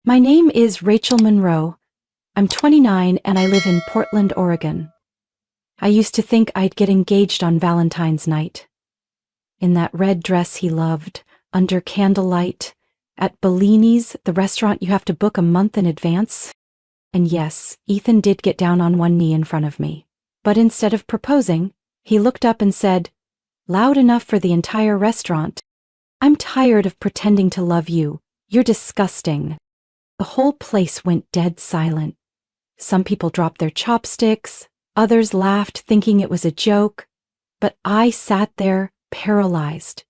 My name is Rachel Monroe. I'm 29 and I live in Portland, Oregon. I used to think I'd get engaged on Valentine's night. In that red dress he loved, under candlelight, at Bellini's, the restaurant you have to book a month in advance. And yes, Ethan did get down on one knee in front of me. But instead of proposing, he looked up and said, loud enough for the entire restaurant, "I'm tired of pretending to love you. You're disgusting." The whole place went dead silent. Some people dropped their chopsticks, others laughed thinking it was a joke, but I sat there paralyzed.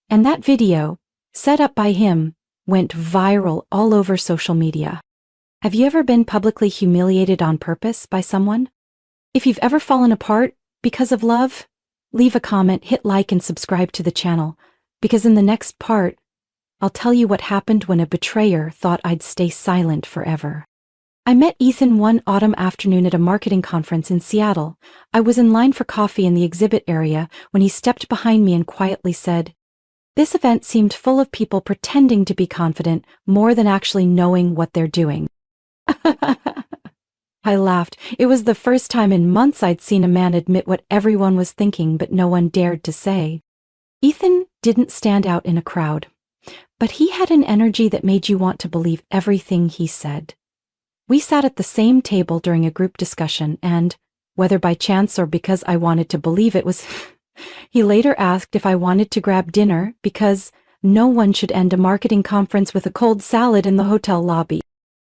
And that video, set up by him, went viral all over social media. Have you ever been publicly humiliated on purpose by someone? If you've ever fallen apart because of love, leave a comment, hit like, and subscribe to the channel, because in the next part, I'll tell you what happened when a betrayer thought I'd stay silent forever. I met Ethan one autumn afternoon at a marketing conference in Seattle. I was in line for coffee in the exhibit area when he stepped behind me and quietly said, "This event seemed full of people pretending to be confident more than actually knowing what they're doing." I laughed. It was the first time in months I'd seen a man admit what everyone was thinking but no one dared to say. Ethan didn't stand out in a crowd, but he had an energy that made you want to believe everything he said. We sat at the same table during a group discussion and, whether by chance or because I wanted to believe it was, he later asked if I wanted to grab dinner because no one should end a marketing conference with a cold salad in the hotel lobby.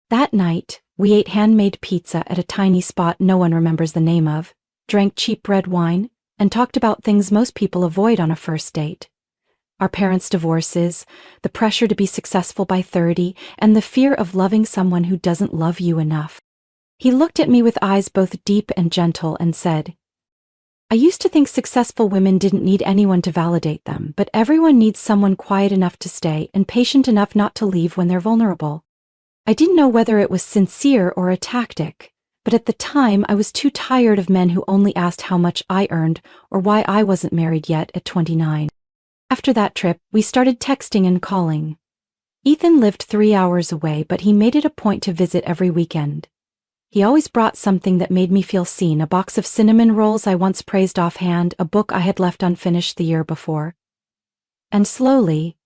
That night, we ate handmade pizza at a tiny spot no one remembers the name of, drank cheap red wine, and talked about things most people avoid on a first date. Our parents' divorces, the pressure to be successful by 30, and the fear of loving someone who doesn't love you enough. He looked at me with eyes both deep and gentle and said, "I used to think successful women didn't need anyone to validate them, but everyone needs someone quiet enough to stay and patient enough not to leave when they're vulnerable." I didn't know whether it was sincere or a tactic, but at the time I was too tired of men who only asked how much I earned or why I wasn't married yet at 29. After that trip, we started texting and calling. Ethan lived 3 hours away, but he made it a point to visit every weekend. He always brought something that made me feel seen, a box of cinnamon rolls I once praised offhand, a book I had left unfinished the year before. And slowly,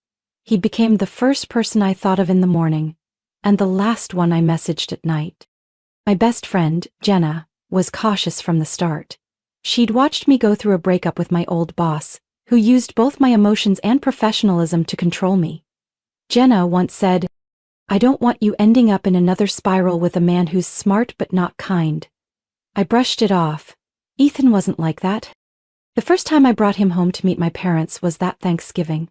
he became the first person I thought of in the morning, and the last one I messaged at night. My best friend, Jenna, was cautious from the start. She'd watched me go through a breakup with my old boss, who used both my emotions and professionalism to control me. Jenna once said, "I don't want you ending up in another spiral with a man who's smart but not kind." I brushed it off. Ethan wasn't like that. The first time I brought him home to meet my parents was that Thanksgiving.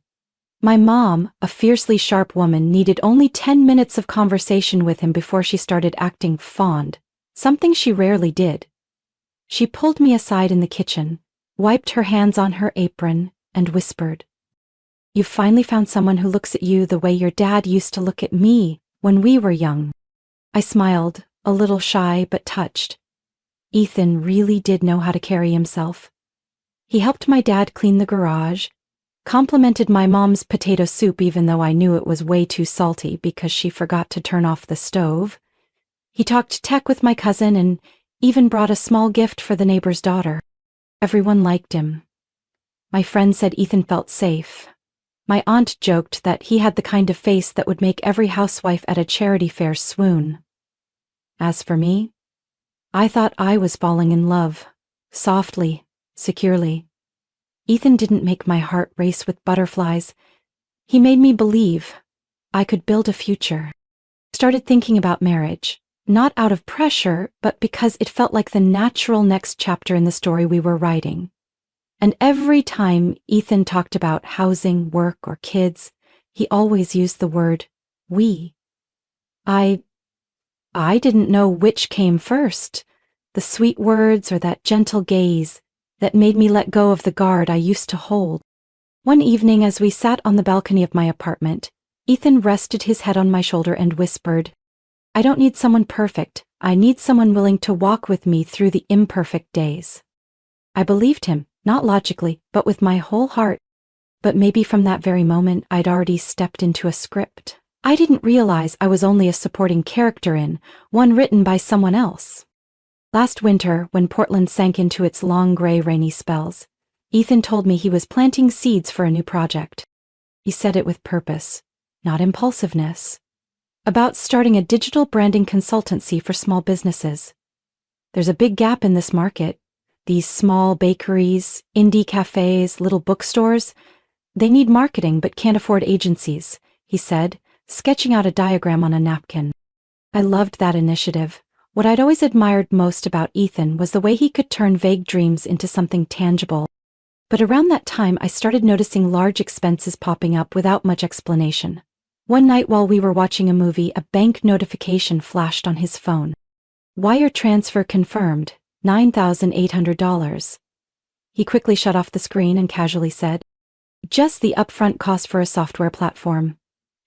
My mom, a fiercely sharp woman, needed only 10 minutes of conversation with him before she started acting fond, something she rarely did. She pulled me aside in the kitchen, wiped her hands on her apron, and whispered, "You've finally found someone who looks at you the way your dad used to look at me when we were young." I smiled, a little shy but touched. Ethan really did know how to carry himself. He helped my dad clean the garage, complimented my mom's potato soup even though I knew it was way too salty because she forgot to turn off the stove. He talked tech with my cousin and even brought a small gift for the neighbor's daughter. Everyone liked him. My friend said Ethan felt safe. My aunt joked that he had the kind of face that would make every housewife at a charity fair swoon. As for me, I thought I was falling in love, softly, securely. Ethan didn't make my heart race with butterflies. He made me believe I could build a future. Started thinking about marriage, not out of pressure, but because it felt like the natural next chapter in the story we were writing. And every time Ethan talked about housing, work, or kids, he always used the word we. I didn't know which came first, the sweet words or that gentle gaze that made me let go of the guard I used to hold. One evening as we sat on the balcony of my apartment, Ethan rested his head on my shoulder and whispered, "I don't need someone perfect. I need someone willing to walk with me through the imperfect days." I believed him, not logically, but with my whole heart. But maybe from that very moment I'd already stepped into a script. I didn't realize I was only a supporting character in one written by someone else. Last winter, when Portland sank into its long gray rainy spells, Ethan told me he was planting seeds for a new project. He said it with purpose, not impulsiveness. About starting a digital branding consultancy for small businesses. There's a big gap in this market. These small bakeries, indie cafes, little bookstores, they need marketing but can't afford agencies, he said, sketching out a diagram on a napkin. I loved that initiative. What I'd always admired most about Ethan was the way he could turn vague dreams into something tangible. But around that time, I started noticing large expenses popping up without much explanation. One night while we were watching a movie, a bank notification flashed on his phone. Wire transfer confirmed, $9,800. He quickly shut off the screen and casually said, "Just the upfront cost for a software platform.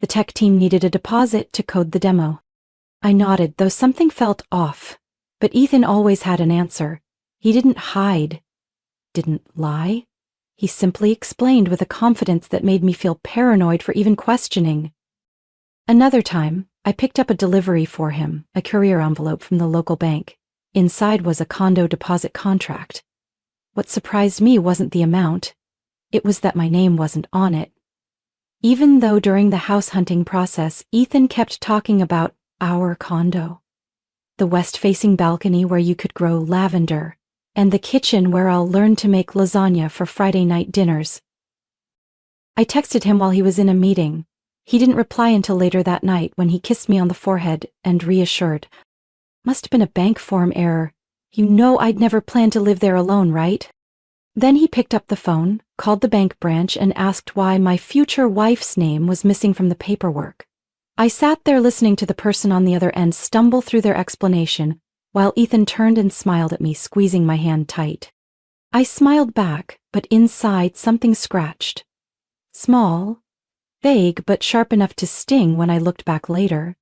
The tech team needed a deposit to code the demo." I nodded, though something felt off. But Ethan always had an answer. He didn't hide. Didn't lie. He simply explained with a confidence that made me feel paranoid for even questioning. Another time, I picked up a delivery for him, a courier envelope from the local bank. Inside was a condo deposit contract. What surprised me wasn't the amount. It was that my name wasn't on it. Even though during the house hunting process, Ethan kept talking about our condo. The west-facing balcony where you could grow lavender, and the kitchen where I'll learn to make lasagna for Friday night dinners. I texted him while he was in a meeting. He didn't reply until later that night when he kissed me on the forehead and reassured. Must have been a bank form error. You know I'd never planned to live there alone, right? Then he picked up the phone, called the bank branch, and asked why my future wife's name was missing from the paperwork. I sat there listening to the person on the other end stumble through their explanation, while Ethan turned and smiled at me, squeezing my hand tight. I smiled back, but inside something scratched. Small, vague, but sharp enough to sting when I looked back later.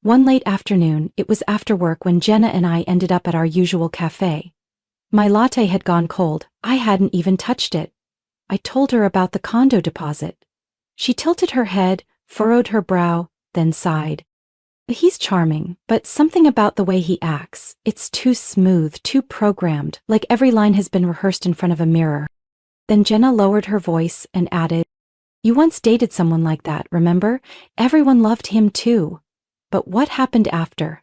One late afternoon, it was after work when Jenna and I ended up at our usual cafe. My latte had gone cold. I hadn't even touched it. I told her about the condo deposit. She tilted her head, furrowed her brow, then sighed. He's charming, but something about the way he acts, it's too smooth, too programmed, like every line has been rehearsed in front of a mirror. Then Jenna lowered her voice and added, "You once dated someone like that, remember? Everyone loved him too. But what happened after?"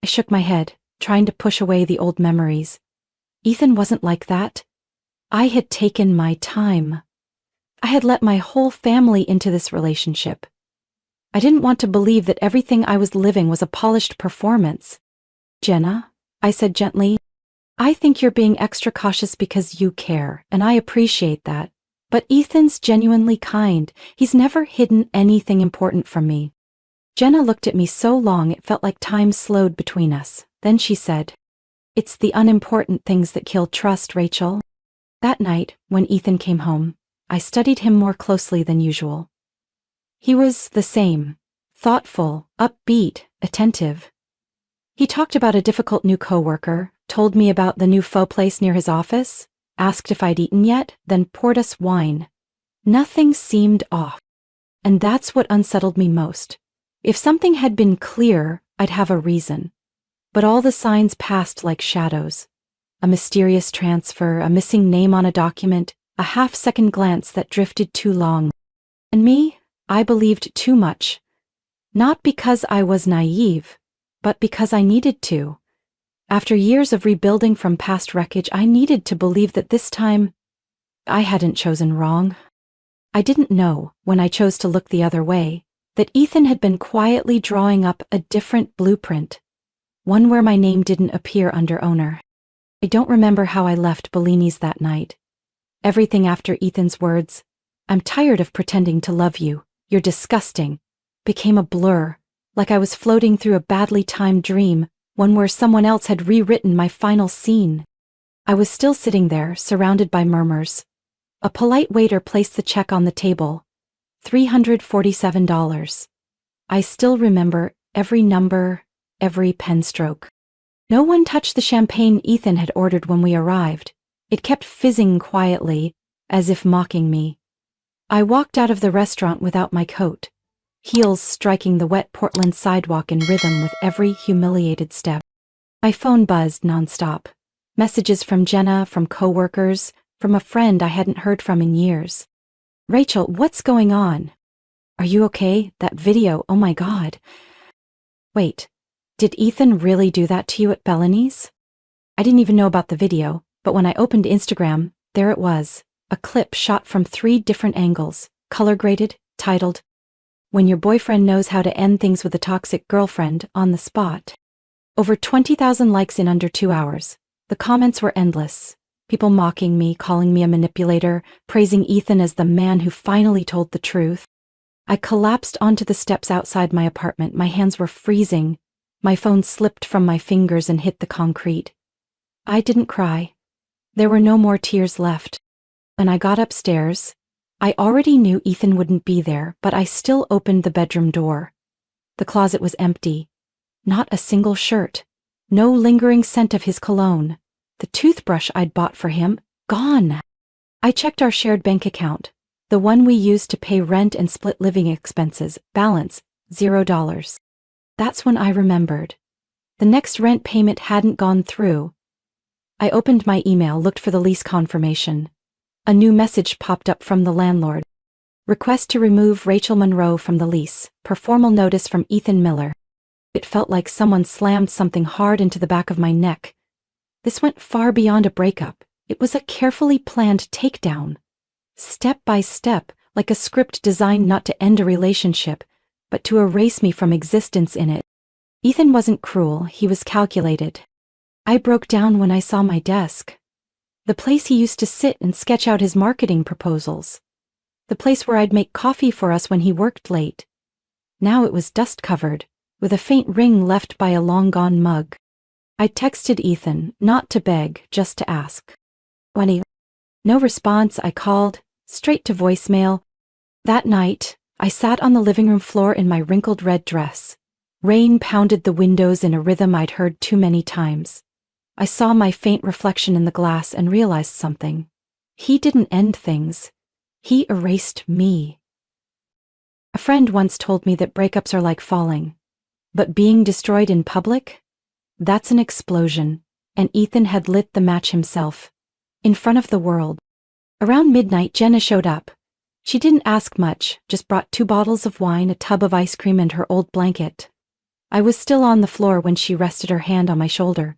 I shook my head, trying to push away the old memories. Ethan wasn't like that. I had taken my time. I had let my whole family into this relationship. I didn't want to believe that everything I was living was a polished performance. "Jenna," I said gently, "I think you're being extra cautious because you care, and I appreciate that. But Ethan's genuinely kind. He's never hidden anything important from me." Jenna looked at me so long it felt like time slowed between us. Then she said, "It's the unimportant things that kill trust, Rachel." That night, when Ethan came home, I studied him more closely than usual. He was the same, thoughtful, upbeat, attentive. He talked about a difficult new coworker, told me about the new pho place near his office, asked if I'd eaten yet, then poured us wine. Nothing seemed off. And that's what unsettled me most. If something had been clear, I'd have a reason. But all the signs passed like shadows. A mysterious transfer, a missing name on a document, a half-second glance that drifted too long. And me? I believed too much. Not because I was naive, but because I needed to. After years of rebuilding from past wreckage, I needed to believe that this time I hadn't chosen wrong. I didn't know, when I chose to look the other way, that Ethan had been quietly drawing up a different blueprint, one where my name didn't appear under owner. I don't remember how I left Bellini's that night. Everything after Ethan's words, "I'm tired of pretending to love you, you're disgusting," became a blur, like I was floating through a badly timed dream, one where someone else had rewritten my final scene. I was still sitting there, surrounded by murmurs. A polite waiter placed the check on the table. $347. I still remember every number, every pen stroke. No one touched the champagne Ethan had ordered when we arrived. It kept fizzing quietly, as if mocking me. I walked out of the restaurant without my coat. heels striking the wet Portland sidewalk in rhythm with every humiliated step. My phone buzzed nonstop. Messages from Jenna, from coworkers, from a friend I hadn't heard from in years. "Rachel, what's going on? Are you okay? That video, oh my God." Wait, did Ethan really do that to you at Bellamy's? I didn't even know about the video, but when I opened Instagram, there it was, a clip shot from 3 different angles, color-graded, titled, "When Your Boyfriend Knows How to End Things with a Toxic Girlfriend, on the Spot." Over 20,000 likes in under 2 hours. The comments were endless. People mocking me, calling me a manipulator, praising Ethan as the man who finally told the truth. I collapsed onto the steps outside my apartment. My hands were freezing. My phone slipped from my fingers and hit the concrete. I didn't cry. There were no more tears left. When I got upstairs, I already knew Ethan wouldn't be there, but I still opened the bedroom door. The closet was empty. Not a single shirt. No lingering scent of his cologne. The toothbrush I'd bought for him, gone. I checked our shared bank account, the one we used to pay rent and split living expenses, balance, $0. That's when I remembered. The next rent payment hadn't gone through. I opened my email, looked for the lease confirmation. A new message popped up from the landlord. Request to remove Rachel Monroe from the lease, per formal notice from Ethan Miller. It felt like someone slammed something hard into the back of my neck. This went far beyond a breakup. It was a carefully planned takedown. Step by step, like a script designed not to end a relationship, but to erase me from existence in it. Ethan wasn't cruel, he was calculated. I broke down when I saw my desk. The place he used to sit and sketch out his marketing proposals. The place where I'd make coffee for us when he worked late. Now it was dust-covered, with a faint ring left by a long-gone mug. I texted Ethan, not to beg, just to ask. No response. I called, straight to voicemail. That night, I sat on the living room floor in my wrinkled red dress. Rain pounded the windows in a rhythm I'd heard too many times. I saw my faint reflection in the glass and realized something. He didn't end things. He erased me. A friend once told me that breakups are like falling. But being destroyed in public? That's an explosion, and Ethan had lit the match himself. In front of the world. Around midnight, Jenna showed up. She didn't ask much, just brought 2 bottles of wine, a tub of ice cream, and her old blanket. I was still on the floor when she rested her hand on my shoulder.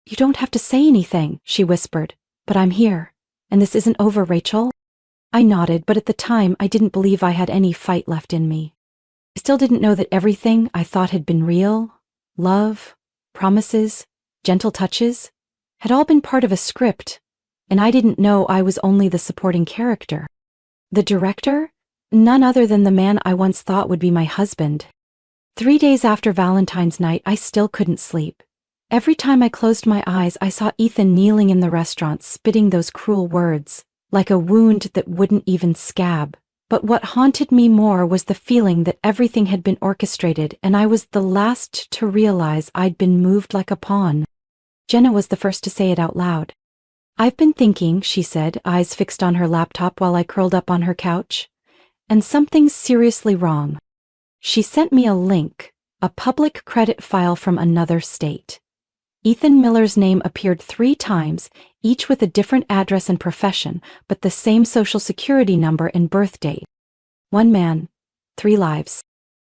"You don't have to say anything," she whispered, "but I'm here, and this isn't over, Rachel." I nodded, but at the time I didn't believe I had any fight left in me. I still didn't know that everything I thought had been real, love, promises, gentle touches, had all been part of a script, and I didn't know I was only the supporting character. The director? None other than the man I once thought would be my husband. 3 days after Valentine's night, I still couldn't sleep. Every time I closed my eyes, I saw Ethan kneeling in the restaurant, spitting those cruel words, like a wound that wouldn't even scab. But what haunted me more was the feeling that everything had been orchestrated and I was the last to realize I'd been moved like a pawn. Jenna was the first to say it out loud. "I've been thinking," she said, eyes fixed on her laptop while I curled up on her couch. "And something's seriously wrong." She sent me a link, a public credit file from another state. Ethan Miller's name appeared 3 times, each with a different address and profession, but the same social security number and birth date. 1 man, 3 lives.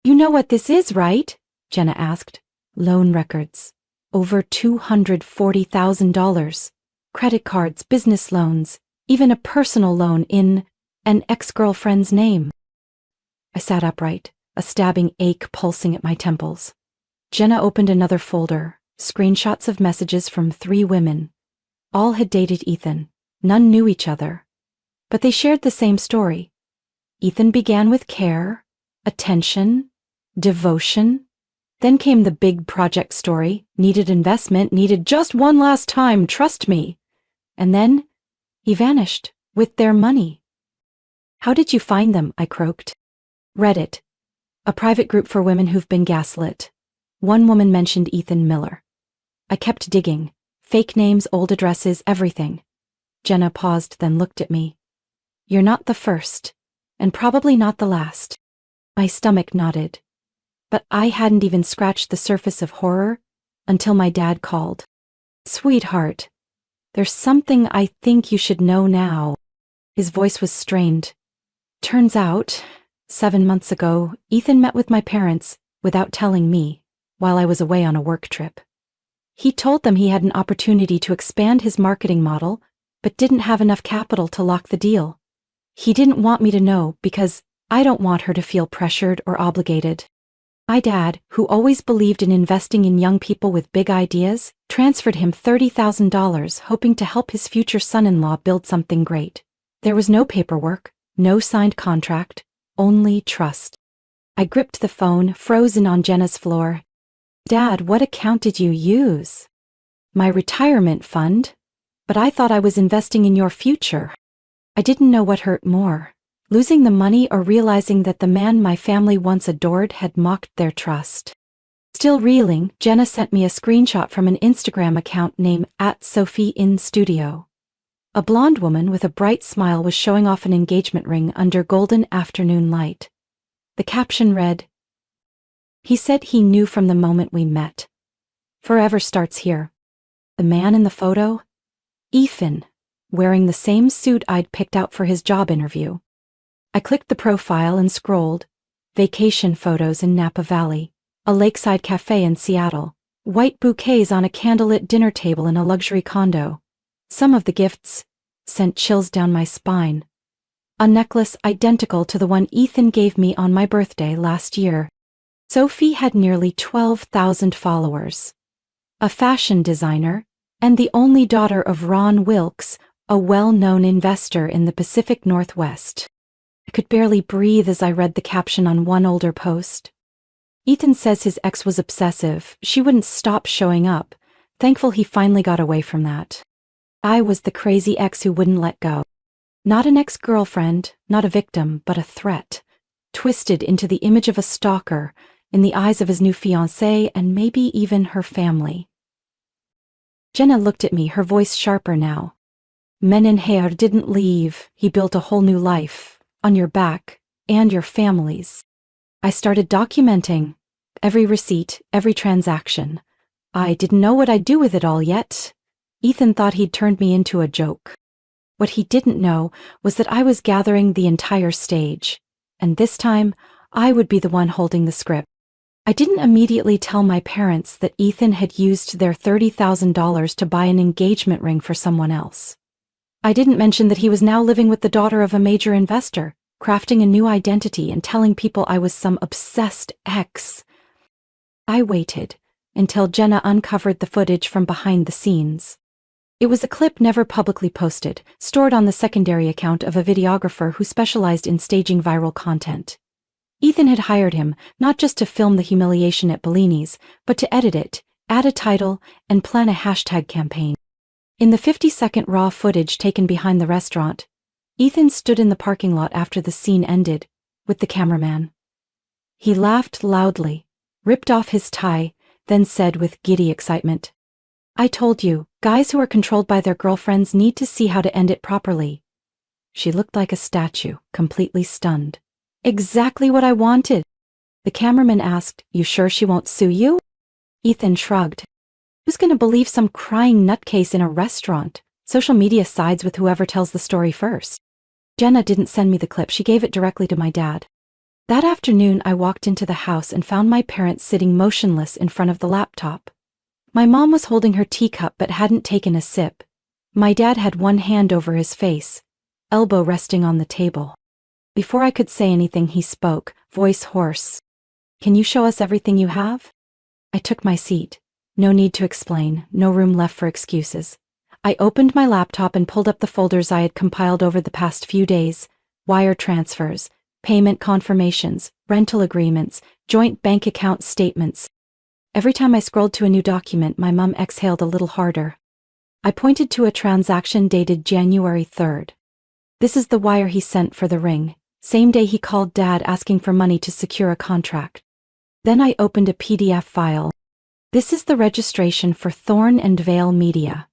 "You know what this is, right?" Jenna asked. "Loan records. Over $240,000. Credit cards, business loans, even a personal loan in an ex-girlfriend's name." I sat upright, a stabbing ache pulsing at my temples. Jenna opened another folder. Screenshots of messages from 3 women. All had dated Ethan. None knew each other. But they shared the same story. Ethan began with care, attention, devotion. Then came the big project story, needed investment, needed just one last time, trust me. And then he vanished with their money. "How did you find them?" I croaked. "Reddit. A private group for women who've been gaslit. 1 woman mentioned Ethan Miller. I kept digging. Fake names, old addresses, everything." Jenna paused, then looked at me. "You're not the first, and probably not the last." My stomach knotted. But I hadn't even scratched the surface of horror until my dad called. "Sweetheart, there's something I think you should know now." His voice was strained. "Turns out, 7 months ago, Ethan met with my parents without telling me while I was away on a work trip. He told them he had an opportunity to expand his marketing model, but didn't have enough capital to lock the deal. He didn't want me to know because I don't want her to feel pressured or obligated. My dad, who always believed in investing in young people with big ideas, transferred him $30,000, hoping to help his future son-in-law build something great. There was no paperwork, no signed contract, only trust." I gripped the phone, frozen on Jenna's floor. "Dad, what account did you use?" "My retirement fund. But I thought I was investing in your future." I didn't know what hurt more, losing the money or realizing that the man my family once adored had mocked their trust. Still reeling, Jenna sent me a screenshot from an Instagram account named @SophieInStudio. A blonde woman with a bright smile was showing off an engagement ring under golden afternoon light. The caption read, "He said he knew from the moment we met. Forever starts here." The man in the photo? Ethan, wearing the same suit I'd picked out for his job interview. I clicked the profile and scrolled. Vacation photos in Napa Valley, a lakeside cafe in Seattle, white bouquets on a candlelit dinner table in a luxury condo. Some of the gifts sent chills down my spine. A necklace identical to the one Ethan gave me on my birthday last year. Sophie had nearly 12,000 followers. A fashion designer, and the only daughter of Ron Wilkes, a well-known investor in the Pacific Northwest. I could barely breathe as I read the caption on one older post. "Ethan says his ex was obsessive. She wouldn't stop showing up. Thankful he finally got away from that. I was the crazy ex who wouldn't let go. Not an ex-girlfriend, not a victim, but a threat. Twisted into the image of a stalker, in the eyes of his new fiancé and maybe even her family." Jenna looked at me, her voice sharper now. "Menenher didn't leave. He built a whole new life. On your back, and your family's." I started documenting every receipt, every transaction. I didn't know what I'd do with it all yet. Ethan thought he'd turned me into a joke. What he didn't know was that I was gathering the entire stage, and this time I would be the one holding the script. I didn't immediately tell my parents that Ethan had used their $30,000 to buy an engagement ring for someone else. I didn't mention that he was now living with the daughter of a major investor, crafting a new identity and telling people I was some obsessed ex. I waited until Jenna uncovered the footage from behind the scenes. It was a clip never publicly posted, stored on the secondary account of a videographer who specialized in staging viral content. Ethan had hired him not just to film the humiliation at Bellini's, but to edit it, add a title, and plan a hashtag campaign. In the 50-second raw footage taken behind the restaurant, Ethan stood in the parking lot after the scene ended, with the cameraman. He laughed loudly, ripped off his tie, then said with giddy excitement, "I told you, guys who are controlled by their girlfriends need to see how to end it properly." She looked like a statue, completely stunned. "Exactly what I wanted." The cameraman asked, "You sure she won't sue you?" Ethan shrugged. Who's going to believe some crying nutcase in a restaurant? Social media sides with whoever tells the story first. Jenna didn't send me the clip, she gave it directly to my dad. That afternoon I walked into the house and found my parents sitting motionless in front of the laptop. My mom was holding her teacup but hadn't taken a sip. My dad had one hand over his face, elbow resting on the table. Before I could say anything, he spoke, voice hoarse. "Can you show us everything you have?" I took my seat. No need to explain, no room left for excuses. I opened my laptop and pulled up the folders I had compiled over the past few days: wire transfers, payment confirmations, rental agreements, joint bank account statements. Every time I scrolled to a new document, my mom exhaled a little harder. I pointed to a transaction dated January 3rd. "This is the wire he sent for the ring. Same day he called Dad asking for money to secure a contract." Then I opened a PDF file. "This is the registration for Thorn and Vale Media,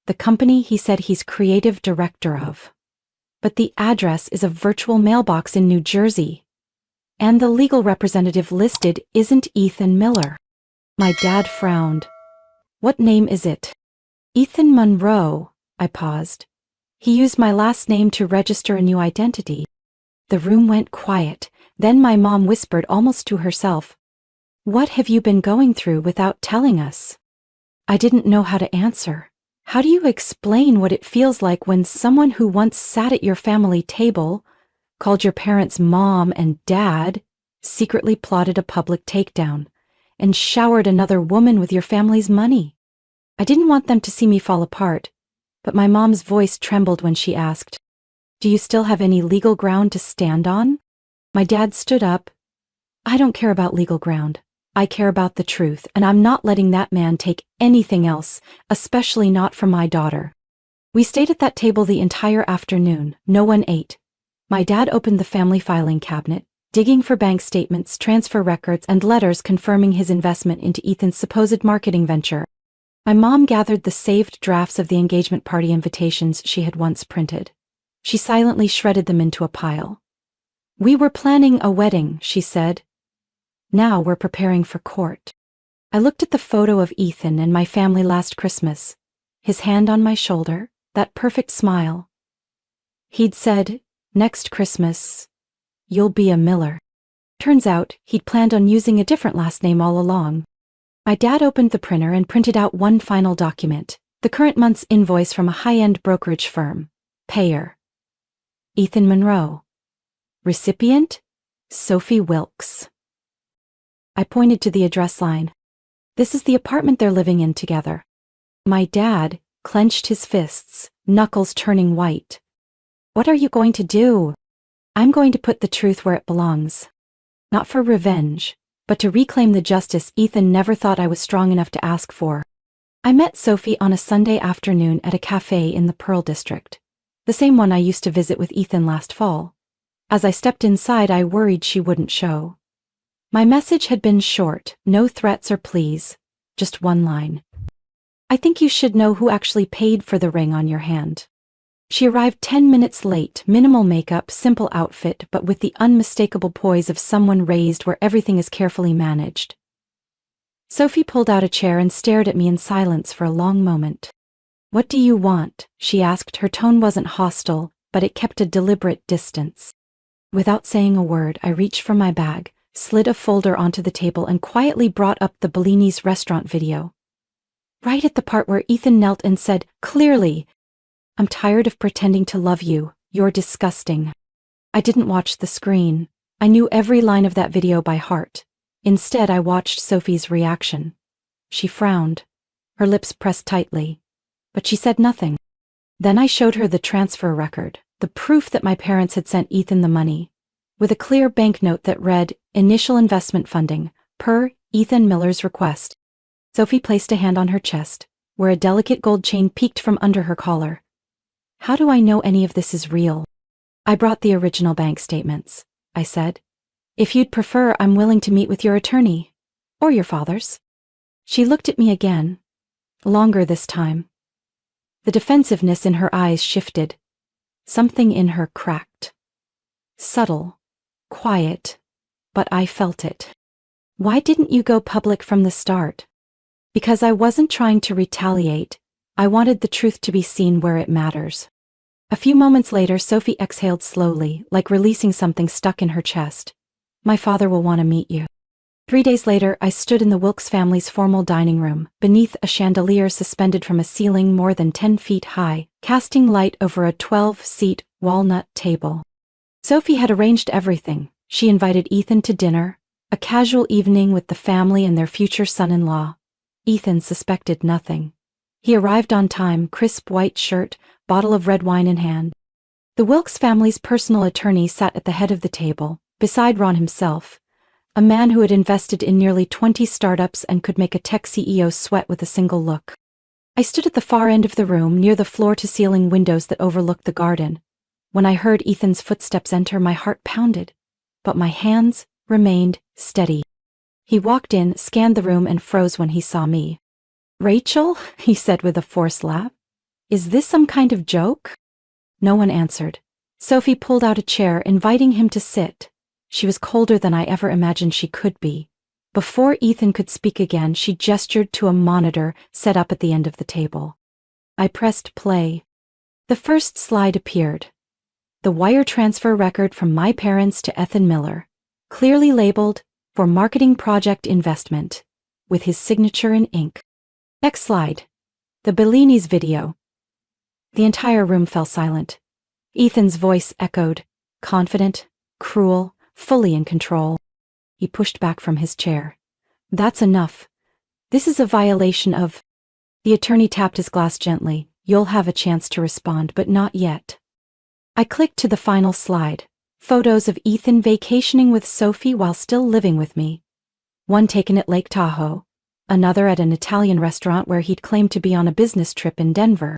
the company he said he's creative director of. But the address is a virtual mailbox in New Jersey." And the legal representative listed isn't Ethan Miller. My dad frowned. What name is it? Ethan Monroe, I paused. He used my last name to register a new identity. The room went quiet, then my mom whispered almost to herself, "What have you been going through without telling us?" I didn't know how to answer. How do you explain what it feels like when someone who once sat at your family table, called your parents mom and dad, secretly plotted a public takedown, and showered another woman with your family's money? I didn't want them to see me fall apart, but my mom's voice trembled when she asked, "Do you still have any legal ground to stand on?" My dad stood up. "I don't care about legal ground. I care about the truth, and I'm not letting that man take anything else, especially not from my daughter." We stayed at that table the entire afternoon. No one ate. My dad opened the family filing cabinet, digging for bank statements, transfer records, and letters confirming his investment into Ethan's supposed marketing venture. My mom gathered the saved drafts of the engagement party invitations she had once printed. She silently shredded them into a pile. "We were planning a wedding," she said. "Now we're preparing for court." I looked at the photo of Ethan and my family last Christmas, his hand on my shoulder, that perfect smile. He'd said, "Next Christmas, you'll be a Miller." Turns out, he'd planned on using a different last name all along. My dad opened the printer and printed out one final document, the current month's invoice from a high-end brokerage firm. Payer: Ethan Monroe. Recipient: Sophie Wilkes. I pointed to the address line. "This is the apartment they're living in together." My dad clenched his fists, knuckles turning white. "What are you going to do?" "I'm going to put the truth where it belongs. Not for revenge, but to reclaim the justice Ethan never thought I was strong enough to ask for." I met Sophie on a Sunday afternoon at a cafe in the Pearl District, the same one I used to visit with Ethan last fall. As I stepped inside, I worried she wouldn't show. My message had been short, no threats or pleas, just one line. "I think you should know who actually paid for the ring on your hand." She arrived 10 minutes late, minimal makeup, simple outfit, but with the unmistakable poise of someone raised where everything is carefully managed. Sophie pulled out a chair and stared at me in silence for a long moment. "What do you want?" she asked. Her tone wasn't hostile, but it kept a deliberate distance. Without saying a word, I reached for my bag, slid a folder onto the table, and quietly brought up the Bellini's restaurant video. Right at the part where Ethan knelt and said, clearly, "I'm tired of pretending to love you. You're disgusting." I didn't watch the screen. I knew every line of that video by heart. Instead, I watched Sophie's reaction. She frowned, her lips pressed tightly, but she said nothing. Then I showed her the transfer record, the proof that my parents had sent Ethan the money, with a clear banknote that read, "Initial investment funding, per Ethan Miller's request." Sophie placed a hand on her chest, where a delicate gold chain peeked from under her collar. "How do I know any of this is real?" "I brought the original bank statements," I said. "If you'd prefer, I'm willing to meet with your attorney. Or your father's." She looked at me again. Longer this time. The defensiveness in her eyes shifted. Something in her cracked. Subtle. Quiet. But I felt it. "Why didn't you go public from the start?" "Because I wasn't trying to retaliate. I wanted the truth to be seen where it matters." A few moments later, Sophie exhaled slowly, like releasing something stuck in her chest. "My father will want to meet you." 3 days later, I stood in the Wilkes family's formal dining room, beneath a chandelier suspended from a ceiling more than 10 feet high, casting light over a 12-seat walnut table. Sophie had arranged everything. She invited Ethan to dinner, a casual evening with the family and their future son-in-law. Ethan suspected nothing. He arrived on time, crisp white shirt, bottle of red wine in hand. The Wilkes family's personal attorney sat at the head of the table, beside Ron himself, a man who had invested in nearly 20 startups and could make a tech CEO sweat with a single look. I stood at the far end of the room, near the floor-to-ceiling windows that overlooked the garden. When I heard Ethan's footsteps enter, my heart pounded, but my hands remained steady. He walked in, scanned the room, and froze when he saw me. "Rachel," he said with a forced laugh, "is this some kind of joke?" No one answered. Sophie pulled out a chair, inviting him to sit. She was colder than I ever imagined she could be. Before Ethan could speak again, she gestured to a monitor set up at the end of the table. I pressed play. The first slide appeared. The wire transfer record from my parents to Ethan Miller, clearly labeled, for marketing project investment, with his signature in ink. Next slide. The Bellini's video. The entire room fell silent. Ethan's voice echoed, confident, cruel, fully in control. He pushed back from his chair. That's enough. This is a violation of... The attorney tapped his glass gently. You'll have a chance to respond, but not yet. I clicked to the final slide. Photos of Ethan vacationing with Sophie while still living with me. One taken at Lake Tahoe, another at an Italian restaurant where he'd claimed to be on a business trip in Denver.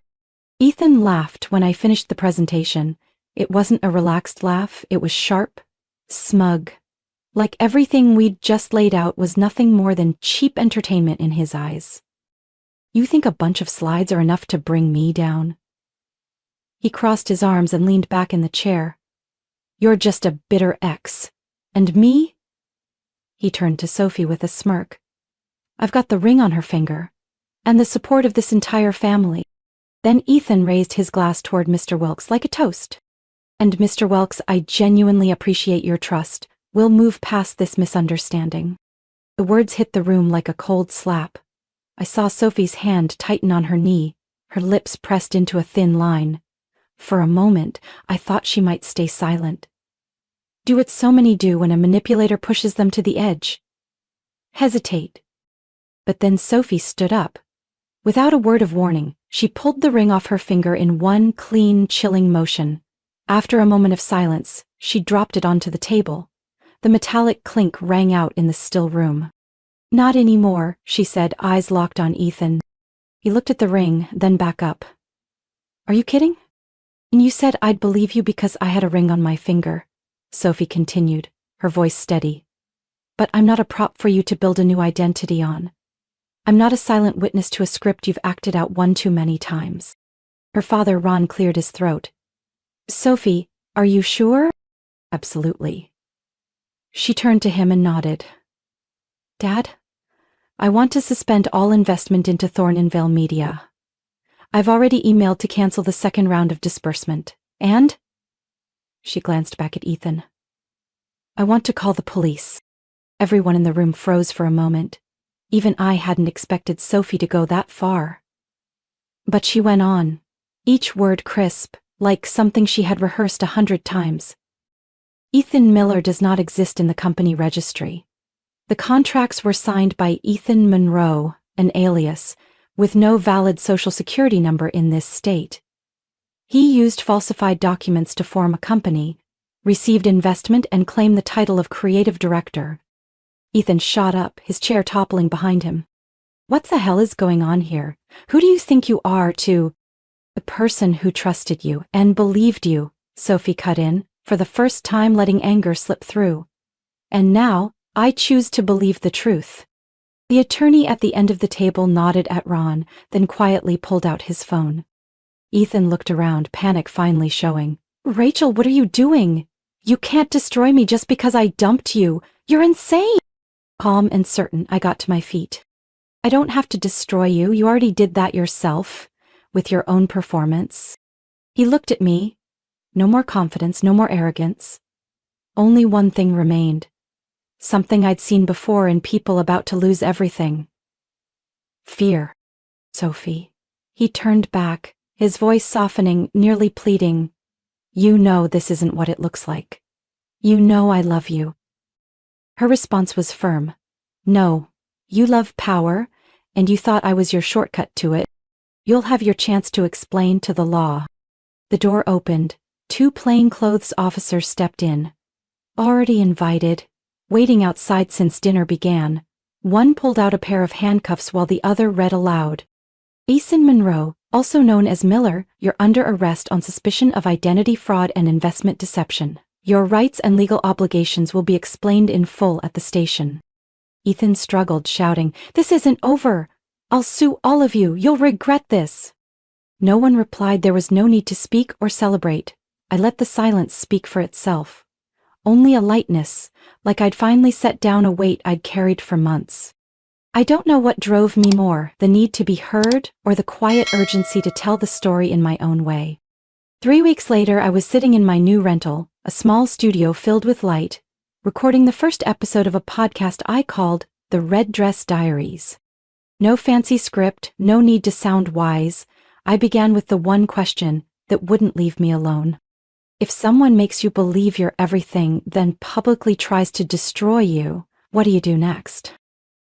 Ethan laughed when I finished the presentation. It wasn't a relaxed laugh, it was sharp, smug. Like everything we'd just laid out was nothing more than cheap entertainment in his eyes. You think a bunch of slides are enough to bring me down? He crossed his arms and leaned back in the chair. You're just a bitter ex. And me? He turned to Sophie with a smirk. I've got the ring on her finger, and the support of this entire family. Then Ethan raised his glass toward Mr. Wilkes like a toast. And Mr. Wilkes, I genuinely appreciate your trust. We'll move past this misunderstanding. The words hit the room like a cold slap. I saw Sophie's hand tighten on her knee, her lips pressed into a thin line. For a moment, I thought she might stay silent. Do what so many do when a manipulator pushes them to the edge. Hesitate. But then Sophie stood up. Without a word of warning, she pulled the ring off her finger in one clean, chilling motion. After a moment of silence, she dropped it onto the table. The metallic clink rang out in the still room. Not anymore, she said, eyes locked on Ethan. He looked at the ring, then back up. Are you kidding? And you said I'd believe you because I had a ring on my finger, Sophie continued, her voice steady. But I'm not a prop for you to build a new identity on. I'm not a silent witness to a script you've acted out one too many times. Her father, Ron, cleared his throat. Sophie, are you sure? Absolutely. She turned to him and nodded. Dad, I want to suspend all investment into Thorntonville Media. I've already emailed to cancel the second round of disbursement. And? She glanced back at Ethan. I want to call the police. Everyone in the room froze for a moment. Even I hadn't expected Sophie to go that far. But she went on, each word crisp, like something she had rehearsed 100 times. Ethan Miller does not exist in the company registry. The contracts were signed by Ethan Monroe, an alias, with no valid social security number in this state. He used falsified documents to form a company, received investment, and claimed the title of creative director. Ethan shot up, his chair toppling behind him. What the hell is going on here? Who do you think you are to... The person who trusted you and believed you, Sophie cut in, for the first time letting anger slip through. And now, I choose to believe the truth. The attorney at the end of the table nodded at Ron, then quietly pulled out his phone. Ethan looked around, panic finally showing. Rachel, what are you doing? You can't destroy me just because I dumped you. You're insane! Calm and certain, I got to my feet. I don't have to destroy you. You already did that yourself, with your own performance. He looked at me. No more confidence, no more arrogance. Only one thing remained. Something I'd seen before in people about to lose everything. Fear. Sophie. He turned back, his voice softening, nearly pleading. You know this isn't what it looks like. You know I love you. Her response was firm. No, you love power, and you thought I was your shortcut to it. You'll have your chance to explain to the law. The door opened. 2 plainclothes officers stepped in. Already invited, waiting outside since dinner began. One pulled out a pair of handcuffs while the other read aloud. Ethan Monroe, also known as Miller, you're under arrest on suspicion of identity fraud and investment deception. Your rights and legal obligations will be explained in full at the station. Ethan struggled, shouting, This isn't over! I'll sue all of you! You'll regret this! No one replied. There was no need to speak or celebrate. I let the silence speak for itself. only a lightness, like I'd finally set down a weight I'd carried for months. I don't know what drove me more, the need to be heard or the quiet urgency to tell the story in my own way. 3 weeks later, I was sitting in my new rental, a small studio filled with light, recording the first episode of a podcast I called The Red Dress Diaries. No fancy script, no need to sound wise. I began with the one question that wouldn't leave me alone. If someone makes you believe you're everything, then publicly tries to destroy you, what do you do next?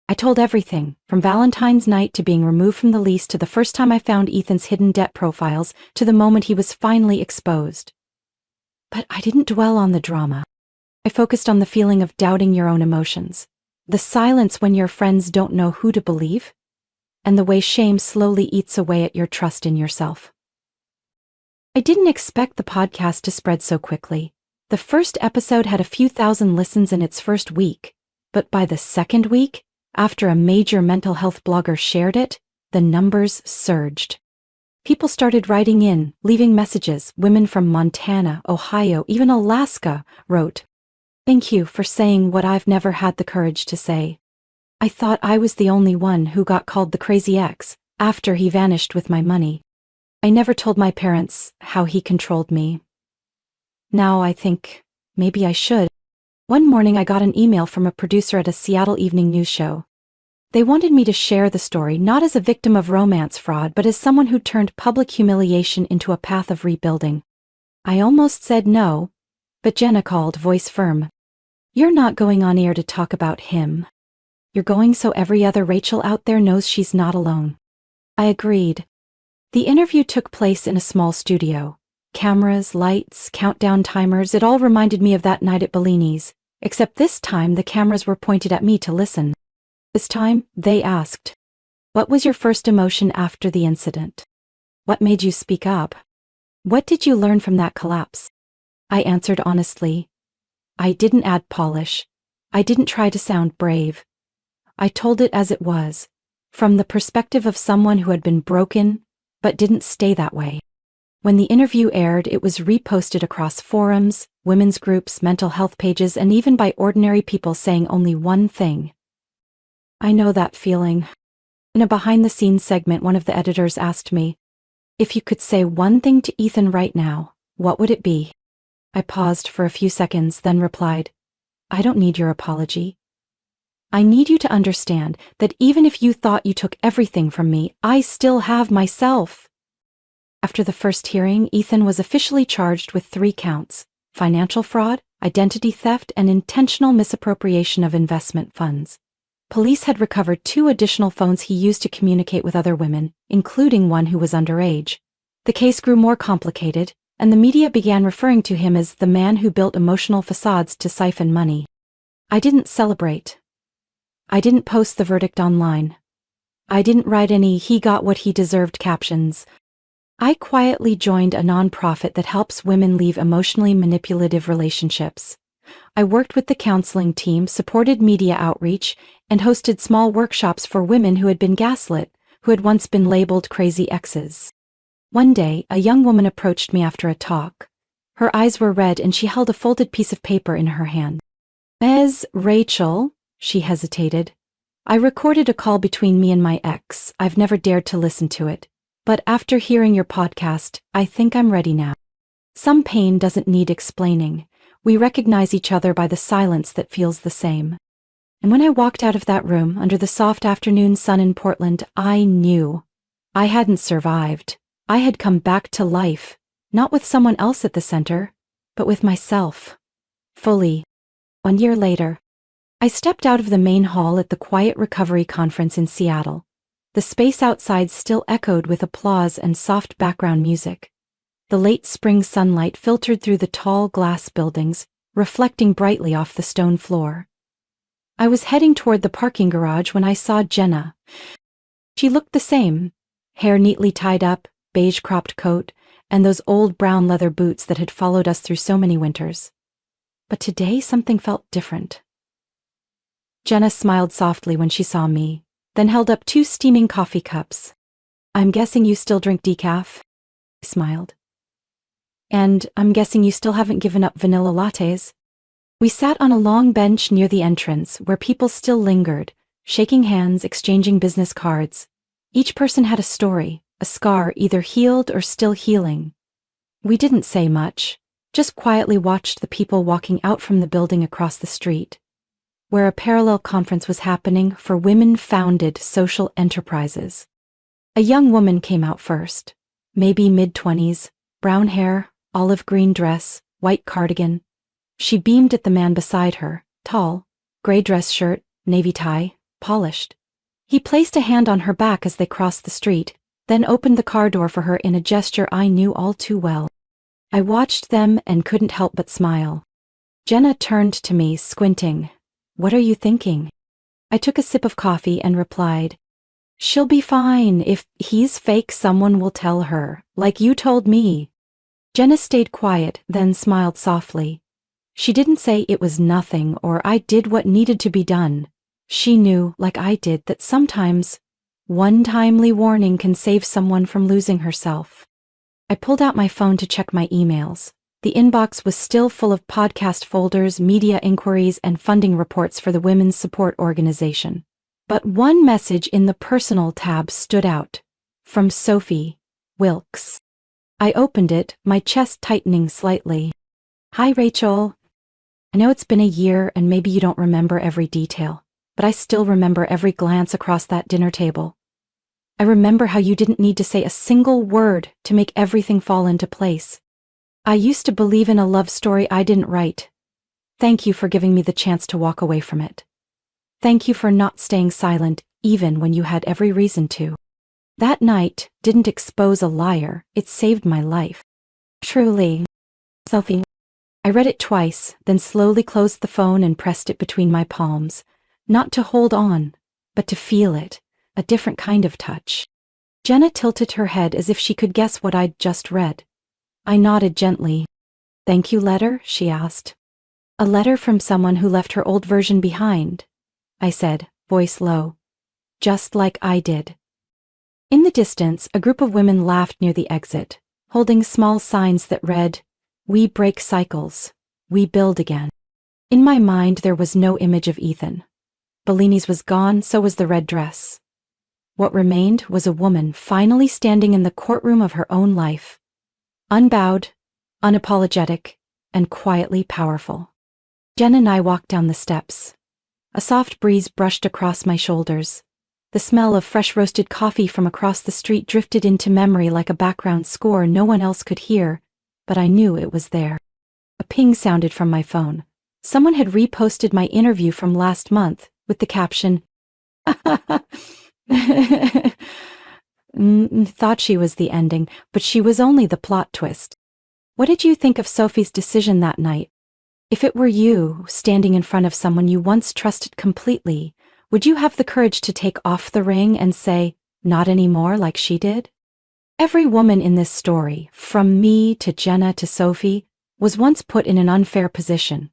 I told everything, from Valentine's night to being removed from the lease to the first time I found Ethan's hidden debt profiles to the moment he was finally exposed. But I didn't dwell on the drama. I focused on the feeling of doubting your own emotions, the silence when your friends don't know who to believe, and the way shame slowly eats away at your trust in yourself. I didn't expect the podcast to spread so quickly. The first episode had a few thousand listens in its first week, but by the second week, after a major mental health blogger shared it, the numbers surged. People started writing in, leaving messages. Women from Montana, Ohio, even Alaska wrote, "Thank you for saying what I've never had the courage to say. I thought I was the only one who got called the crazy ex after he vanished with my money. I never told my parents how he controlled me. Now I think maybe I should." One morning I got an email from a producer at a Seattle evening news show. They wanted me to share the story not as a victim of romance fraud but as someone who turned public humiliation into a path of rebuilding. I almost said no, but Jenna called, voice firm. "You're not going on air to talk about him. You're going so every other Rachel out there knows she's not alone." I agreed. The interview took place in a small studio. Cameras, lights, countdown timers, it all reminded me of that night at Bellini's, except this time the cameras were pointed at me to listen. This time, they asked, "What was your first emotion after the incident? What made you speak up? What did you learn from that collapse?" I answered honestly. I didn't add polish. I didn't try to sound brave. I told it as it was, from the perspective of someone who had been broken, but didn't stay that way. When the interview aired, it was reposted across forums, women's groups, mental health pages, and even by ordinary people saying only one thing. I know that feeling. In a behind-the-scenes segment, one of the editors asked me, "If you could say one thing to Ethan right now, what would it be?" I paused for a few seconds, then replied, "I don't need your apology. I need you to understand that even if you thought you took everything from me, I still have myself." After the first hearing, Ethan was officially charged with 3 counts: financial fraud, identity theft, and intentional misappropriation of investment funds. Police had recovered 2 additional phones he used to communicate with other women, including one who was underage. The case grew more complicated, and the media began referring to him as the man who built emotional facades to siphon money. I didn't celebrate. I didn't post the verdict online. I didn't write any "he got what he deserved" captions. I quietly joined a nonprofit that helps women leave emotionally manipulative relationships. I worked with the counseling team, supported media outreach, and hosted small workshops for women who had been gaslit, who had once been labeled crazy exes. One day, a young woman approached me after a talk. Her eyes were red and she held a folded piece of paper in her hand. "Ms. Rachel," she hesitated. "I recorded a call between me and my ex. I've never dared to listen to it. But after hearing your podcast, I think I'm ready now. Some pain doesn't need explaining. We recognize each other by the silence that feels the same." And when I walked out of that room under the soft afternoon sun in Portland, I knew. I hadn't survived. I had come back to life, not with someone else at the center, but with myself. Fully. 1 year later, I stepped out of the main hall at the Quiet Recovery Conference in Seattle. The space outside still echoed with applause and soft background music. The late spring sunlight filtered through the tall glass buildings, reflecting brightly off the stone floor. I was heading toward the parking garage when I saw Jenna. She looked the same, hair neatly tied up, beige cropped coat, and those old brown leather boots that had followed us through so many winters. But today something felt different. Jenna smiled softly when she saw me, then held up 2 steaming coffee cups. "I'm guessing you still drink decaf?" I smiled. "And I'm guessing you still haven't given up vanilla lattes?" We sat on a long bench near the entrance where people still lingered, shaking hands, exchanging business cards. Each person had a story, a scar either healed or still healing. We didn't say much, just quietly watched the people walking out from the building across the street, where a parallel conference was happening for women-founded social enterprises. A young woman came out first, maybe mid-20s, brown hair, olive green dress, white cardigan. She beamed at the man beside her, tall, gray dress shirt, navy tie, polished. He placed a hand on her back as they crossed the street, then opened the car door for her in a gesture I knew all too well. I watched them and couldn't help but smile. Jenna turned to me, squinting. "What are you thinking?" I took a sip of coffee and replied, "She'll be fine. If he's fake, someone will tell her, like you told me." Jenna stayed quiet, then smiled softly. She didn't say it was nothing or I did what needed to be done. She knew, like I did, that sometimes one timely warning can save someone from losing herself. I pulled out my phone to check my emails. The inbox was still full of podcast folders, media inquiries, and funding reports for the Women's Support Organization. But one message in the personal tab stood out. From Sophie Wilkes. I opened it, my chest tightening slightly. "Hi, Rachel. I know it's been a year and maybe you don't remember every detail, but I still remember every glance across that dinner table. I remember how you didn't need to say a single word to make everything fall into place. I used to believe in a love story I didn't write. Thank you for giving me the chance to walk away from it. Thank you for not staying silent even when you had every reason to. That night didn't expose a liar, it saved my life. Truly, Sophie." I read it twice, then slowly closed the phone and pressed it between my palms, not to hold on, but to feel it, a different kind of touch. Jenna tilted her head as if she could guess what I'd just read. I nodded gently. "Thank you letter?" she asked. "A letter from someone who left her old version behind," I said, voice low. "Just like I did." In the distance, a group of women laughed near the exit, holding small signs that read, "We break cycles. We build again." In my mind, there was no image of Ethan. Bellini's was gone, so was the red dress. What remained was a woman finally standing in the courtroom of her own life. Unbowed, unapologetic, and quietly powerful. Jen and I walked down the steps. A soft breeze brushed across my shoulders. The smell of fresh roasted coffee from across the street drifted into memory like a background score no one else could hear, but I knew it was there. A ping sounded from my phone. Someone had reposted my interview from last month with the caption, thought she was the ending, but she was only the plot twist. What did you think of Sophie's decision that night? If it were you, standing in front of someone you once trusted completely, would you have the courage to take off the ring and say, "Not anymore," like she did? Every woman in this story, from me to Jenna to Sophie, was once put in an unfair position.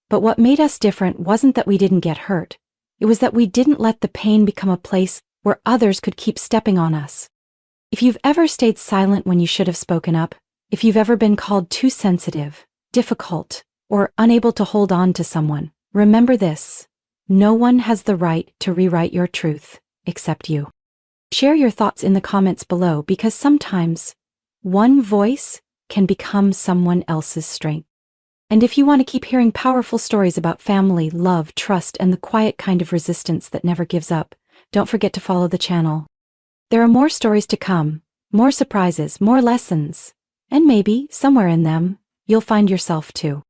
But what made us different wasn't that we didn't get hurt. It was that we didn't let the pain become a place where others could keep stepping on us. If you've ever stayed silent when you should have spoken up, if you've ever been called too sensitive, difficult, or unable to hold on to someone, remember this: no one has the right to rewrite your truth, except you. Share your thoughts in the comments below because sometimes one voice can become someone else's strength. And if you want to keep hearing powerful stories about family, love, trust, and the quiet kind of resistance that never gives up, don't forget to follow the channel. There are more stories to come, more surprises, more lessons, and maybe, somewhere in them, you'll find yourself too.